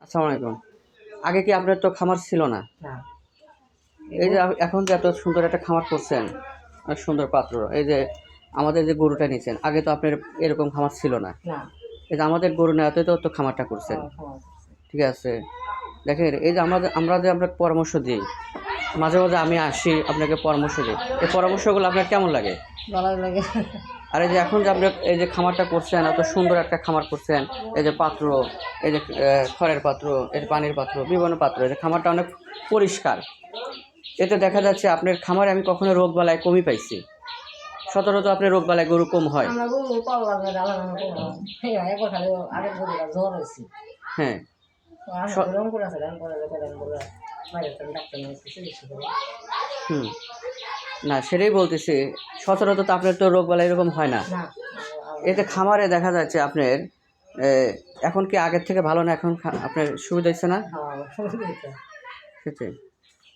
আসসালামু আলাইকুম। আগে কি আপনার তো খামার ছিল না? না, এই যে এখন এখন যে এত সুন্দর একটা খামার করছেন, সুন্দর পাত্র। এই যে আমাদের যে গরুটা নিছেন, আগে তো আপনার এরকম খামার ছিল না। না, এই যে আমাদের গরু নেওয়াতে তো খামারটা করছেন। খাওয়া করছে। ঠিক আছে? দেখেন এই যে আমরা পরামর্শ দিই, মাঝে, মাঝে আমি আসি আপনাকে পরামর্শ দিই। এই পরামর্শগুলো আপনার কেমন লাগে? ভালোই লাগে। আর এই যে এখন যে আপনি এই যে খামারটা করছেন, এত সুন্দর একটা খামার করছেন, এই যে পাত্র, এই যে খড়ের পাত্র, এই যে পানির পাত্র, বিভিন্ন পাত্র, এই যে খামারটা অনেক পরিষ্কার। এতে দেখা যাচ্ছে আপনার খামারে আমি কখনো রোগবালাই কমই পাইছি। সচরাচর আপনার রোগবালাই গরু কম হয়। আমরা গরু পাললাম না, ডালাম না। একবার খালি আগের গরুটা জ্বর হয়েছে। হ্যাঁ, তো আমি স- রং করে আছে, রং করে বাইরে থেকে ডাক্তার নিয়ে এসে চিকিৎসা করে। হুম, না সেটাই বলতেছি। সচরাচর তো আপনার তো রোগবালাই এরকম হয় না। না, এতে খামারে দেখা যাচ্ছে আপনার এ, এখন কি আগের থেকে ভালো না? এখন আপনার সুবিধা হচ্ছে না? হ্যাঁ, সুবিধা হয়েছে। সেটাই।